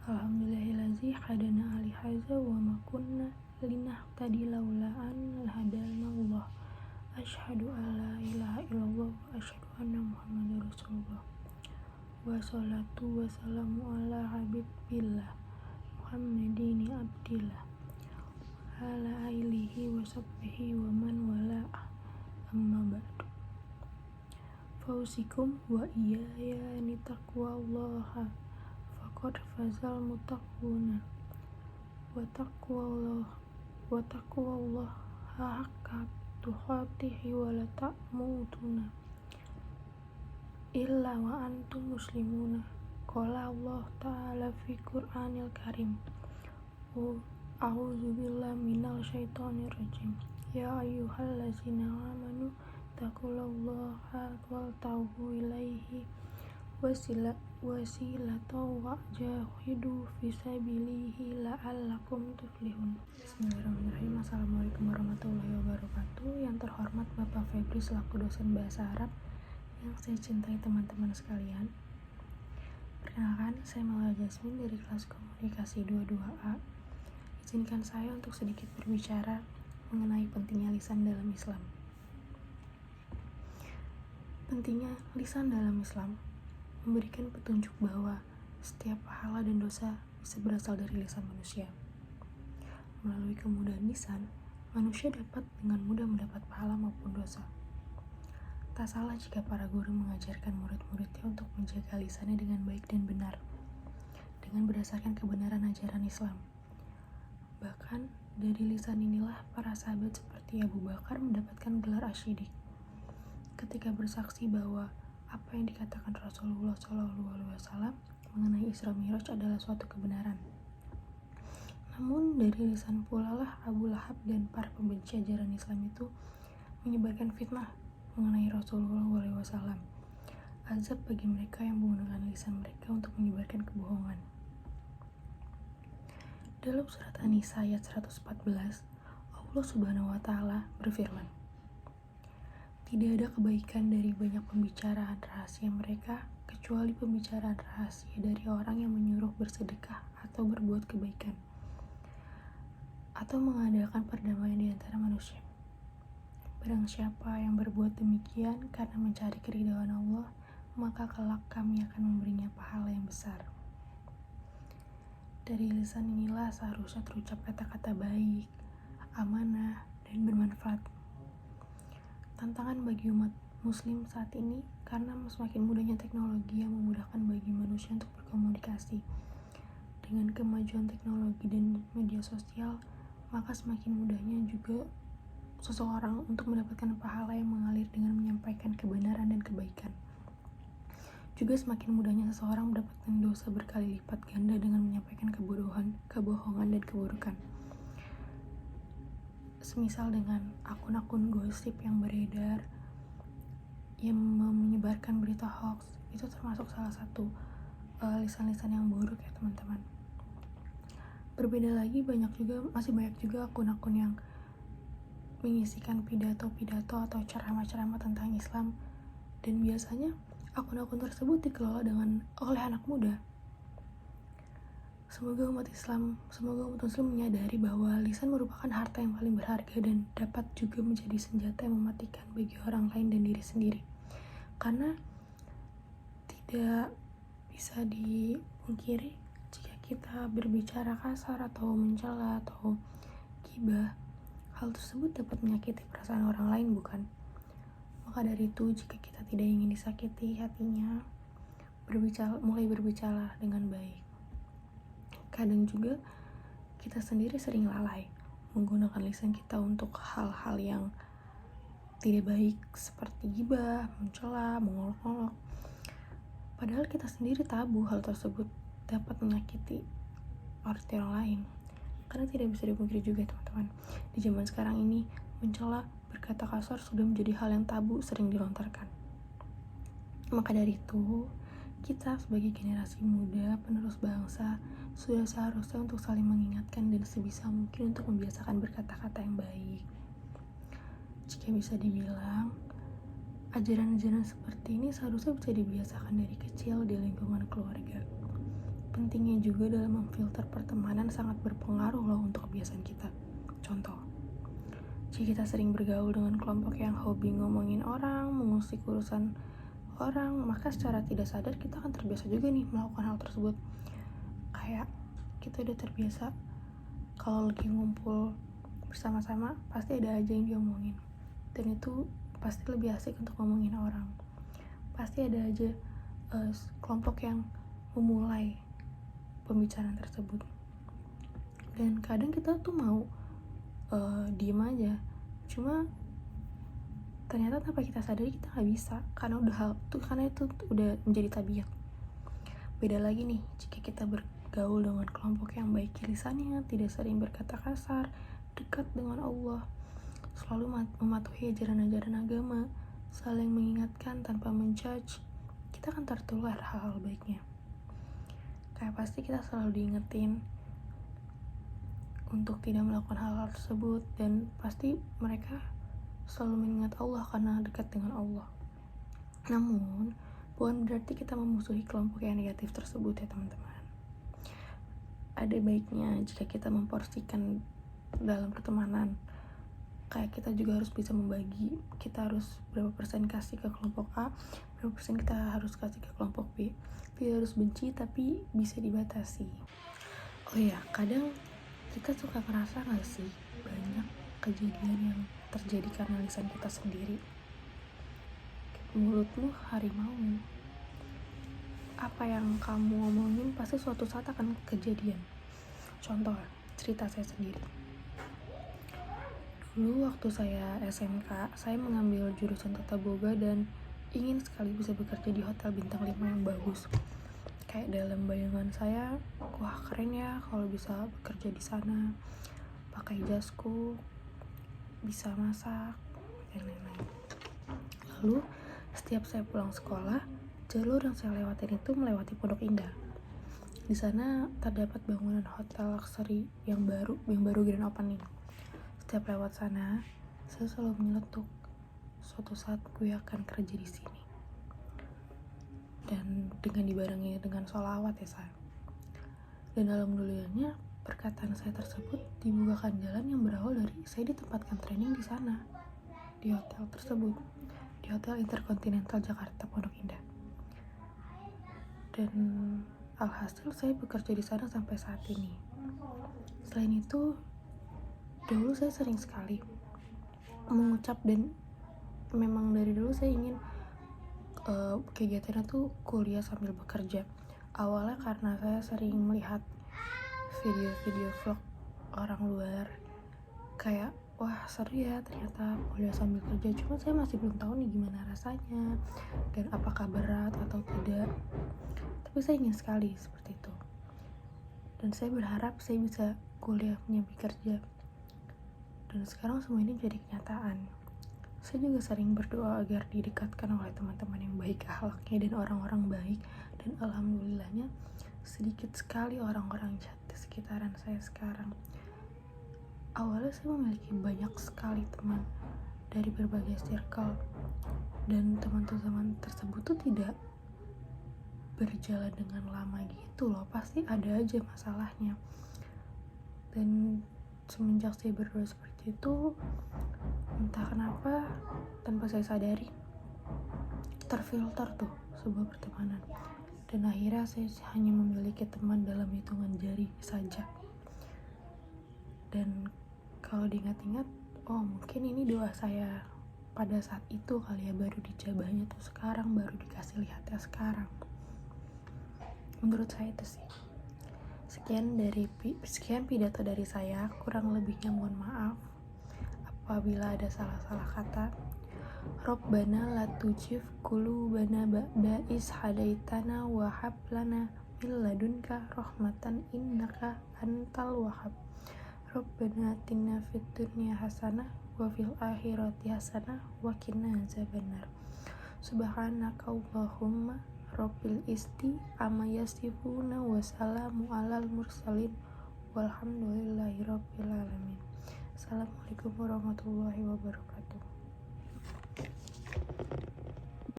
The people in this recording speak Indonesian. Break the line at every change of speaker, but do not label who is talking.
Alhamdulillahillazi hadana lihaza wa ma kunna linahtadi laula an hadana. Asyhadu an la ilaha illallah wa asyhadu anna Muhammadar Rasulullah. Wassalatu wassalamu ala habibillah Muhammadin abdillah wa ala alihi wa sahbihi wa man wala, amma ba'du. Fausikum wa iyaya nitaqwallaha faqad fazal muttaquna wa taqwallaha haqqa tuqatihi wa la ta'mutuna illa wa antum muslimuna. Qala Allah ta'ala fi Qur'anil Karim, a'udzu billahi minal syaitonir rajim. Ya ayyuhallazina amanu taqullaha wa taubu ilaihi wasilatan wa jahidu fisabilihi la'allakum tuflihun. Bismillahirrahmanirrahim. Assalamualaikum warahmatullahi wabarakatuh. Yang terhormat Bapak Febri selaku dosen bahasa Arab yang saya cintai, teman-teman sekalian. Perkenalkan, saya Mala Jasmine dari kelas komunikasi 22A. Izinkan saya untuk sedikit berbicara mengenai pentingnya lisan dalam Islam. Pentingnya lisan dalam Islam memberikan petunjuk bahwa setiap pahala dan dosa bisa berasal dari lisan manusia. Melalui kemudahan lisan, manusia dapat dengan mudah mendapat pahala maupun dosa. Tak salah jika para guru mengajarkan murid-muridnya untuk menjaga lisannya dengan baik dan benar, dengan berdasarkan kebenaran ajaran Islam. Bahkan dari lisan inilah para sahabat seperti Abu Bakar mendapatkan gelar asyidik ketika bersaksi bahwa apa yang dikatakan Rasulullah SAW mengenai Isra Mi'raj adalah suatu kebenaran. Namun dari lisan pula lah Abu Lahab dan para pembenci ajaran Islam itu menyebarkan fitnah mengenai Rasulullah SAW. Azab bagi mereka yang menggunakan lisan mereka untuk menyebarkan kebohongan. Dalam surat An-Nisa ayat 114, Allah Subhanahu wa Ta'ala berfirman, tidak ada kebaikan dari banyak pembicaraan rahasia mereka kecuali pembicaraan rahasia dari orang yang menyuruh bersedekah atau berbuat kebaikan atau mengadakan perdamaian di antara manusia. Barang siapa yang berbuat demikian karena mencari keridhaan Allah, maka kelak kami akan memberinya pahala yang besar. Dari lisan inilah seharusnya terucap kata-kata baik, amanah, dan bermanfaat. Tantangan bagi umat muslim saat ini karena semakin mudahnya teknologi yang memudahkan bagi manusia untuk berkomunikasi. Dengan kemajuan teknologi dan media sosial, maka semakin mudahnya juga seseorang untuk mendapatkan pahala yang mengalir dengan menyampaikan kebenaran dan kebaikan. Juga semakin mudahnya seseorang mendapatkan dosa berkali lipat ganda dengan menyampaikan kebohongan dan keburukan. Semisal dengan akun-akun gosip yang beredar, yang menyebarkan berita hoax, itu termasuk salah satu lisan-lisan yang buruk ya teman-teman. Berbeda lagi, masih banyak juga akun-akun yang mengisikan pidato-pidato atau ceramah-ceramah tentang Islam, dan biasanya akun-akun tersebut dikelola oleh anak muda. Semoga umat muslim menyadari bahwa lisan merupakan harta yang paling berharga dan dapat juga menjadi senjata yang mematikan bagi orang lain dan diri sendiri. Karena tidak bisa dipungkiri jika kita berbicara kasar atau mencela atau gibah, hal tersebut dapat menyakiti perasaan orang lain, bukan? Maka dari itu, jika kita tidak ingin disakiti hatinya, mulai berbicara dengan baik. Kadang juga kita sendiri sering lalai menggunakan lisan kita untuk hal-hal yang tidak baik seperti gibah, mencela, mengolok-olok. Padahal kita sendiri tabu hal tersebut dapat menyakiti orang lain. Karena tidak bisa dipungkiri juga teman-teman, di zaman sekarang ini mencela, berkata kasar sudah menjadi hal yang tabu sering dilontarkan. Maka dari itu, kita sebagai generasi muda penerus bangsa sudah seharusnya untuk saling mengingatkan dan sebisa mungkin untuk membiasakan berkata-kata yang baik. Jika bisa dibilang, ajaran-ajaran seperti ini seharusnya bisa dibiasakan dari kecil di lingkungan keluarga. pentingnya juga dalam memfilter pertemanan sangat berpengaruh loh untuk kebiasaan kita. Contoh, jika kita sering bergaul dengan kelompok yang hobi ngomongin orang, mengusik urusan orang, maka secara tidak sadar kita akan terbiasa juga nih melakukan hal tersebut. Kayak kita udah terbiasa kalau lagi ngumpul bersama-sama pasti ada aja yang diomongin, dan itu pasti lebih asik untuk ngomongin orang. Pasti ada aja kelompok yang memulai pembicaraan tersebut, dan kadang kita tuh mau diem aja, cuma ternyata tanpa kita sadari kita nggak bisa karena itu udah menjadi tabiat. Beda lagi nih jika kita bergaul dengan kelompok yang baik lisannya, tidak sering berkata kasar, dekat dengan Allah, selalu mematuhi ajaran-ajaran agama, saling mengingatkan tanpa menjudge, kita akan tertular hal-hal baiknya. Kayak pasti kita selalu diingetin untuk tidak melakukan hal-hal tersebut, dan pasti mereka selalu mengingat Allah karena dekat dengan Allah. Namun, bukan berarti kita memusuhi kelompok yang negatif tersebut ya teman-teman. Ada baiknya jika kita memporsikan dalam pertemanan. Kayak kita juga harus bisa membagi, kita harus berapa persen kasih ke kelompok A, berapa persen kita harus kasih ke kelompok B. Tidak harus benci, tapi bisa dibatasi. Oh iya, kadang kita suka ngerasa gak sih banyak kejadian yang terjadi karena lisan kita sendiri. Mulutmu harimau, apa yang kamu omongin pasti suatu saat akan kejadian. Contoh, cerita saya sendiri. Dulu waktu saya SMK, saya mengambil jurusan tata boga dan ingin sekali bisa bekerja di hotel bintang 5 yang bagus. Kayak dalam bayangan saya, wah keren ya kalau bisa bekerja di sana, pakai jasku, bisa masak, dan lain-lain. Lalu setiap saya pulang sekolah, jalur yang saya lewatin itu melewati Pondok Indah. Di sana terdapat bangunan hotel luxury yang baru grand opening. Setiap lewat sana, saya selalu menyeletuk, suatu saat gue akan kerja di sini. Dan dengan dibarengi dengan sholawat ya saya. Dan alhamdulillahnya perkataan saya tersebut dibukakan jalan yang berawal dari saya ditempatkan training di sana, di hotel tersebut, di Hotel Intercontinental Jakarta Pondok Indah. Dan alhasil saya bekerja di sana sampai saat ini. Selain itu, dulu saya sering sekali mengucap, dan memang dari dulu saya ingin kegiatannya tuh kuliah sambil bekerja. Awalnya karena saya sering melihat video-video vlog orang luar, kayak wah seru ya ternyata kuliah sambil kerja, cuma saya masih belum tahu nih gimana rasanya dan apakah berat atau tidak. Tapi saya ingin sekali seperti itu, dan saya berharap saya bisa kuliah menyambi kerja, dan sekarang semua ini jadi kenyataan. Saya juga sering berdoa agar didekatkan oleh teman-teman yang baik akhlaknya dan orang-orang baik, dan alhamdulillahnya sedikit sekali orang-orang jahat di sekitaran saya sekarang. Awalnya saya memiliki banyak sekali teman dari berbagai circle, dan teman-teman tersebut tuh tidak berjalan dengan lama gitu loh, pasti ada aja masalahnya. Dan semenjak saya berdoa seperti itu, entah kenapa tanpa saya sadari terfilter tuh sebuah pertemanan, dan akhirnya saya hanya memiliki teman dalam hitungan jari saja. Dan kalau diingat-ingat, oh mungkin ini doa saya pada saat itu kali ya, baru dijabahnya tuh sekarang, baru dikasih lihatnya sekarang. Menurut saya itu sih. Sekian pidato dari saya, kurang lebihnya mohon maaf apabila ada salah-salah kata. Rabbana la tujif qulubana ba'da is hadaitana wa hab lana min ladunka rahmatan innaka antal wahhab. Rabbana atina fid dunya hasanah wa fil akhirati hasanah wa qina azabannar. Subhanaka Allahumma rabbil isti amma yasifuna wa salamu alal mursalin walhamdulillahi rabbil alamin. Assalamualaikum warahmatullahi wabarakatuh.